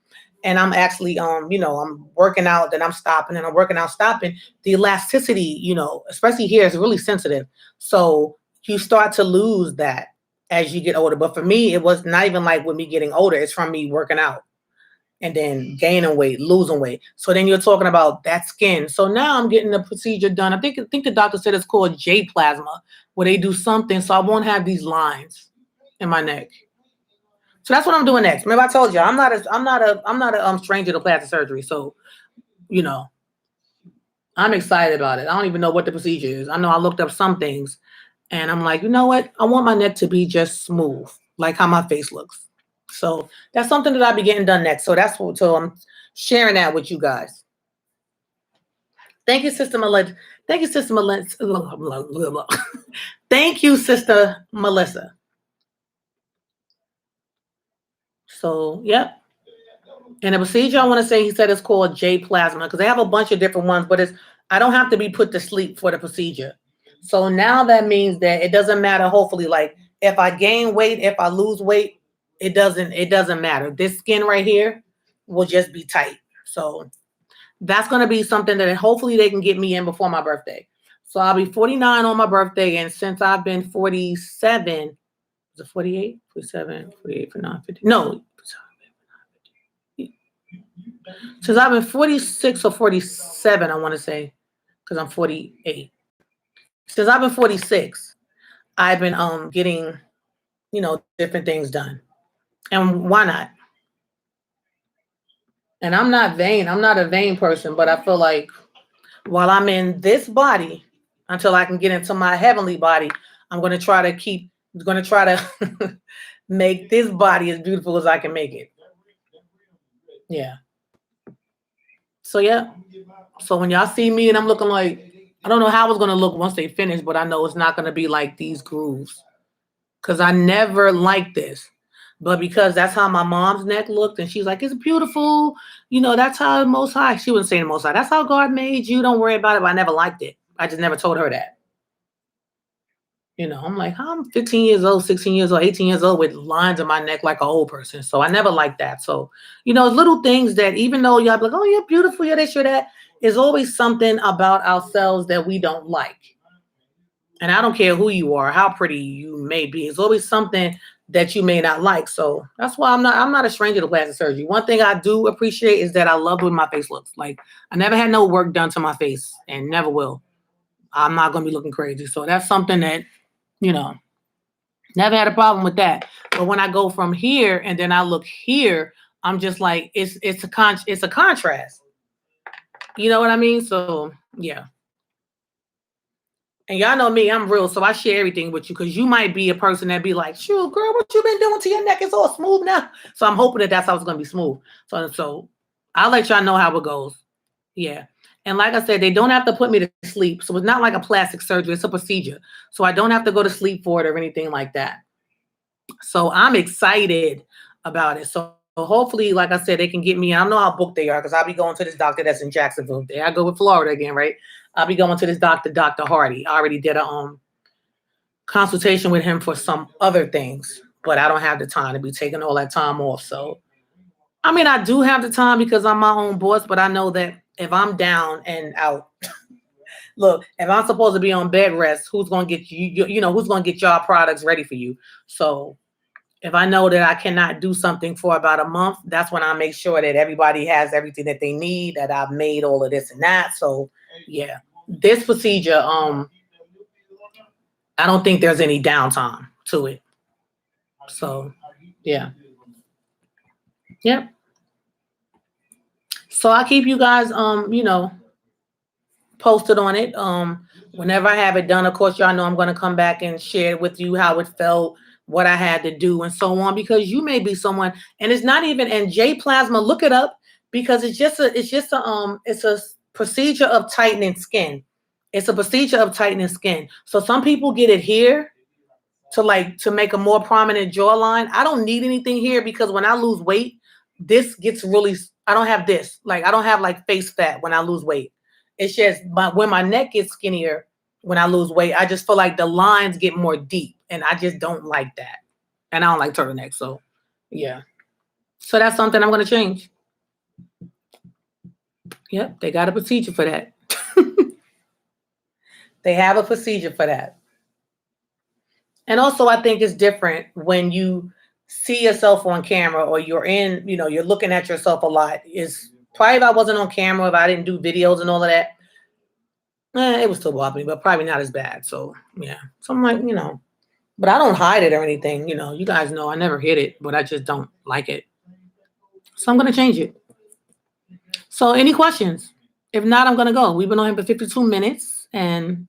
and I'm actually I'm working out, then I'm stopping and I'm working out, stopping, the elasticity, especially here is really sensitive. So you start to lose that as you get older. But for me, it was not even like with me getting older, it's from me working out and then gaining weight, losing weight. So then you're talking about that skin. So now I'm getting the procedure done. I think the doctor said it's called J plasma, where they do something so I won't have these lines in my neck. So that's what I'm doing next. Remember I told you I'm not a stranger to plastic surgery. So you know I'm excited about it. I don't even know what the procedure is. I know I looked up some things, and I'm like, you know what? I want my neck to be just smooth, like how my face looks. So that's something that I'll be getting done next. So I'm sharing that with you guys. Thank you, Sister Melissa. Thank you, Sister Melissa. Thank you, Sister Melissa. So, yep. And the procedure I want to say, he said it's called J plasma because they have a bunch of different ones, but I don't have to be put to sleep for the procedure. So now that means that it doesn't matter. Hopefully, like if I gain weight, if I lose weight, it doesn't matter. This skin right here will just be tight. So that's going to be something that hopefully they can get me in before my birthday. So I'll be 49 on my birthday, and since I've been 47, was it 48, 47, 48, 49, 50? No, since I've been 46 or 47, I want to say, because I'm 48. Since I've been 46, I've been getting different things done, and why not? And I'm not vain. I'm not a vain person, but I feel like while I'm in this body, until I can get into my heavenly body, I'm going to try to make this body as beautiful as I can make it. Yeah. So yeah. So when y'all see me and I'm looking like, I don't know how it's gonna look once they finish, but I know it's not gonna be like these grooves. Cause I never liked this. But because that's how my mom's neck looked, and she's like, it's beautiful. That's how the most high. She wouldn't say the most high. That's how God made you. Don't worry about it. But I never liked it. I just never told her that. I'm like, I'm 15 years old, 16 years old, 18 years old with lines in my neck like an old person. So I never liked that. So, little things that even though y'all be like, oh, you're beautiful, you're this, you're that, is always something about ourselves that we don't like. And I don't care who you are, how pretty you may be. It's always something that you may not like. So that's why I'm not a stranger to plastic surgery. One thing I do appreciate is that I love what my face looks like. I never had no work done to my face and never will. I'm not gonna be looking crazy. So that's something that, you know, never had a problem with that. But when I go from here and then I look here, I'm just like, it's a contrast. You know what I mean? So yeah. And y'all know me, I'm real, so I share everything with you because you might be a person that be like, "Shoot, girl, what you been doing to your neck? It's all smooth now." So I'm hoping that that's how it's gonna be smooth. So I'll let y'all know how it goes. Yeah. And like I said, they don't have to put me to sleep. So it's not like a plastic surgery, it's a procedure. So I don't have to go to sleep for it or anything like that. So I'm excited about it. So hopefully, like I said, they can get me. I don't know how booked they are because I'll be going to this doctor that's in Jacksonville. There I go with Florida again, right? I'll be going to this doctor, Dr. Hardy. I already did a consultation with him for some other things, but I don't have the time to be taking all that time off. So I mean, I do have the time because I'm my own boss, but I know that if I'm down and out, look, if I'm supposed to be on bed rest, who's gonna get who's gonna get y'all products ready for you? So if I know that I cannot do something for about a month, that's when I make sure that everybody has everything that they need, that I've made all of this and that. So yeah, this procedure, I don't think there's any downtime to it. So yeah. Yep. So I'll keep you guys posted on it. Whenever I have it done, of course, y'all know I'm gonna come back and share with you how it felt, what I had to do, and so on. Because you may be someone, and it's not even and J plasma. Look it up because it's a procedure of tightening skin. It's a procedure of tightening skin. So some people get it here to make a more prominent jawline. I don't need anything here because when I lose weight, this gets really. I don't have this. Like I don't have like face fat when I lose weight. It's just when my neck gets skinnier when I lose weight, I just feel like the lines get more deep, and I just don't like that. And I don't like turtlenecks, so yeah. So that's something I'm gonna change. Yep, they got a procedure for that. They have a procedure for that. And also, I think it's different when you see yourself on camera or you're looking at yourself a lot. Is probably if I wasn't on camera, if I didn't do videos and all of that, it would still bother me, but probably not as bad. So yeah. So I'm like, but I don't hide it or anything. You guys know I never hid it, but I just don't like it. So I'm gonna change it. So any questions? If not, I'm gonna go. We've been on here for 52 minutes. And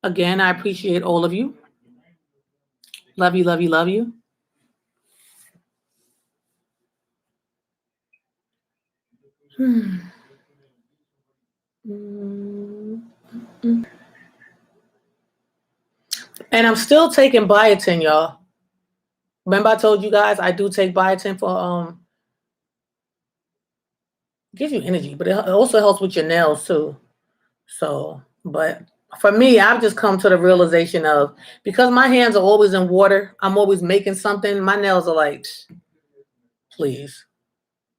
again, I appreciate all of you. Love you, love you, love you. And I'm still taking biotin, y'all. Remember I told you guys I do take biotin for gives you energy, but it also helps with your nails too. So, but for me, I've just come to the realization of because my hands are always in water, I'm always making something. My nails are like, please.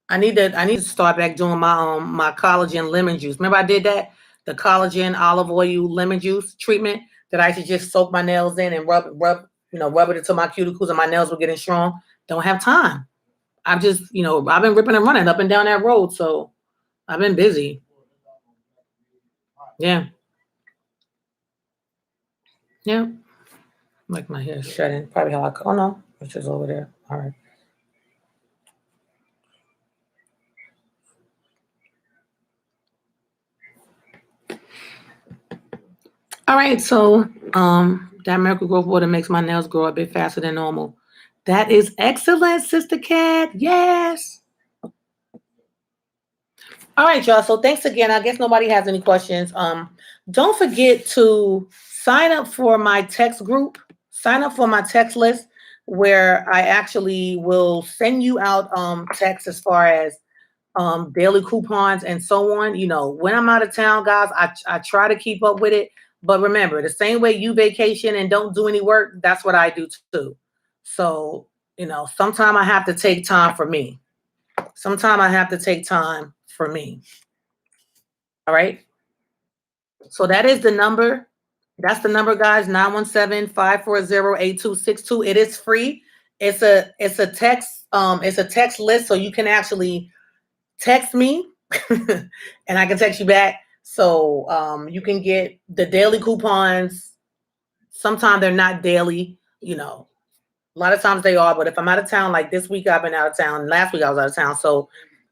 I need to start back doing my collagen lemon juice. Remember I did that? The collagen olive oil lemon juice treatment that I should just soak my nails in and rub it into my cuticles and my nails were getting strong. Don't have time. I've been ripping and running up and down that road, so I've been busy. Yeah. Yeah. Like my hair shedding. Probably how oh no, it's just over there. All right. All right, so that miracle growth water makes my nails grow a bit faster than normal. That is excellent, Sister Cat. Yes. All right, y'all. So thanks again. I guess nobody has any questions. Don't forget to sign up for my text group. Sign up for my text list where I actually will send you out texts as far as daily coupons and so on. When I'm out of town, guys, I try to keep up with it. But remember, the same way you vacation and don't do any work, that's what I do too. So, sometime I have to take time for me. Sometime I have to take time for me. All right. So that is the number. That's the number, guys. 917-540-8262. It is free. It's a text list, so you can actually text me and I can text you back. So you can get the daily coupons. Sometimes they're not daily, A lot of times they are, but if I'm out of town, like this week I've been out of town. Last week I was out of town, so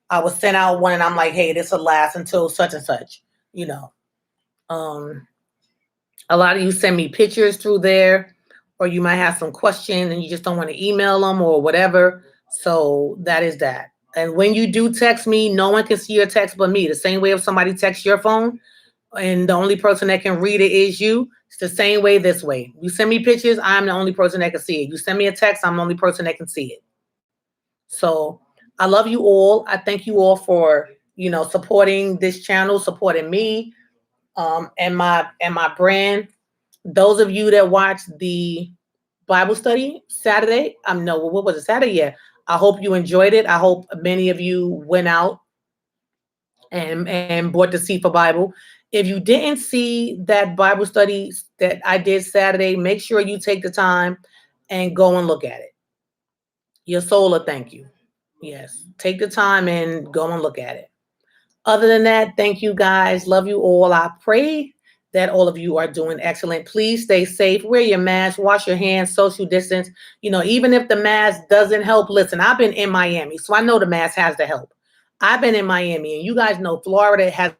I was sent out one, and I'm like, hey, this will last until such and such. You know, a lot of you send me pictures through there, or you might have some question and you just don't want to email them or whatever. So that is that. And when you do text me, no one can see your text but me. The same way if somebody texts your phone and the only person that can read it is you, it's the same way this way. You send me pictures, I'm the only person that can see it. You send me a text, I'm the only person that can see it. So I love you all. I thank you all for, supporting this channel, supporting me, and my brand. Those of you that watched the Bible study Saturday, no, what was it, Saturday? Yeah. I hope you enjoyed it. I hope many of you went out and bought the Seed for Bible. If you didn't see that Bible study that I did Saturday, make sure you take the time and go and look at it. Your soul will thank you. Yes, take the time and go and look at it. Other than that, thank you guys. Love you all. I pray that all of you are doing excellent. Please stay safe. Wear your mask, wash your hands, social distance. Even if the mask doesn't help, listen, I've been in Miami, so I know the mask has to help. I've been in Miami, and you guys know Florida has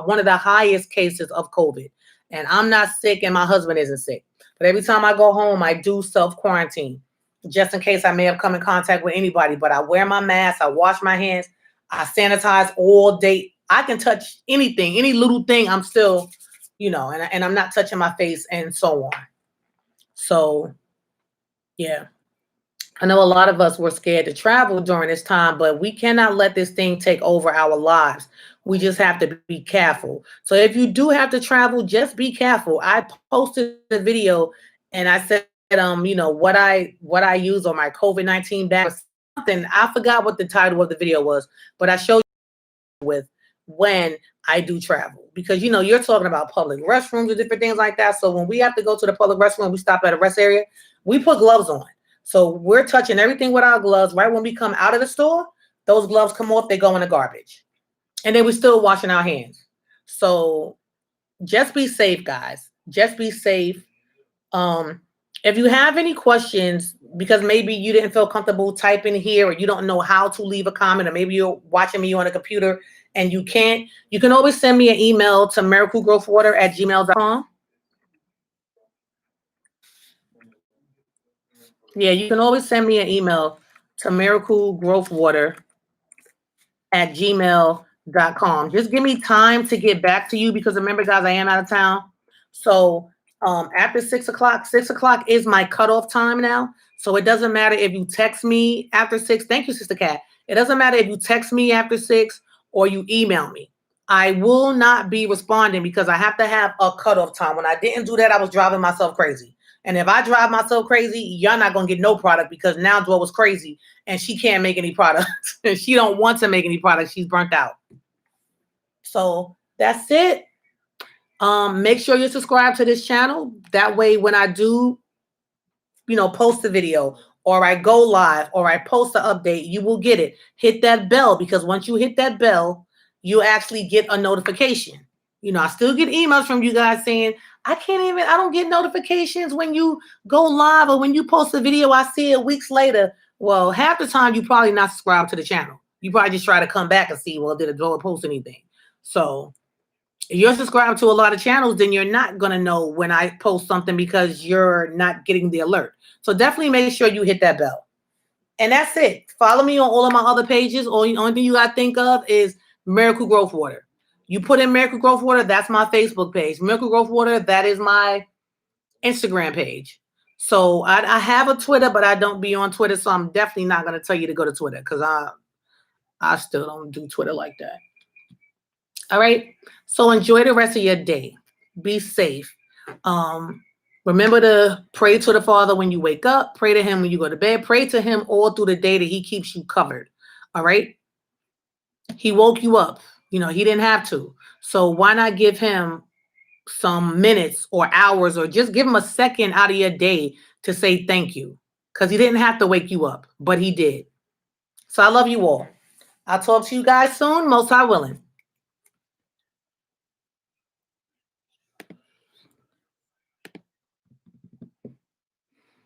one of the highest cases of COVID. And I'm not sick, and my husband isn't sick. But every time I go home, I do self-quarantine, just in case I may have come in contact with anybody. But I wear my mask, I wash my hands, I sanitize all day. I can touch anything, any little thing. I'm still, and I'm not touching my face and so on. So, yeah. I know a lot of us were scared to travel during this time, but we cannot let this thing take over our lives. We just have to be careful. So if you do have to travel, just be careful. I posted a video and I said, what I use on my COVID-19 bag or something. I forgot what the title of the video was, but I showed you with when I do travel, because you're talking about public restrooms or different things like that. So when we have to go to the public restroom, we stop at a rest area, we put gloves on. So we're touching everything with our gloves. Right when we come out of the store, those gloves come off, they go in the garbage. And then we're still washing our hands. So just be safe, guys. Just be safe. If you have any questions, because maybe you didn't feel comfortable typing here, or you don't know how to leave a comment, or maybe you're watching me on a computer and you can't, you can always send me an email to miraclegrowthwater@gmail.com. Yeah, you can always send me an email to miraclegrowthwater@gmail.com. Just give me time to get back to you, because remember, guys, I am out of town. So after 6 o'clock, 6 o'clock is my cutoff time now. So it doesn't matter if you text me after 6. Thank you, Sister Cat. It doesn't matter if you text me after 6 or you email me. I will not be responding, because I have to have a cutoff time. When I didn't do that, I was driving myself crazy. And if I drive myself crazy, y'all not going to get no product, because now Dwell was crazy and she can't make any products. She don't want to make any products. She's burnt out. So that's it. Make sure you subscribe to this channel. That way, when I do, post a video, or I go live, or I post an update, you will get it. Hit that bell, because once you hit that bell, you actually get a notification. I still get emails from you guys saying, I don't get notifications when you go live or when you post a video. I see it weeks later. Well, half the time you probably not subscribed to the channel. You probably just try to come back and see, well, did Adora post anything? So if you're subscribed to a lot of channels, then you're not going to know when I post something, because you're not getting the alert. So definitely make sure you hit that bell. And that's it. Follow me on all of my other pages. Only thing you got to think of is Miracle Growth Water. You put in Miracle Growth Water, that's my Facebook page. Miracle Growth Water, that is my Instagram page. So I have a Twitter, but I don't be on Twitter. So I'm definitely not going to tell you to go to Twitter, because I still don't do Twitter like that. All right. So enjoy the rest of your day. Be safe. Remember to pray to the Father when you wake up. Pray to him when you go to bed. Pray to him all through the day that he keeps you covered. All right. He woke you up. He didn't have to. So why not give him some minutes or hours, or just give him a second out of your day to say thank you, because he didn't have to wake you up, but he did. So I love you all. I'll talk to you guys soon, most high willing.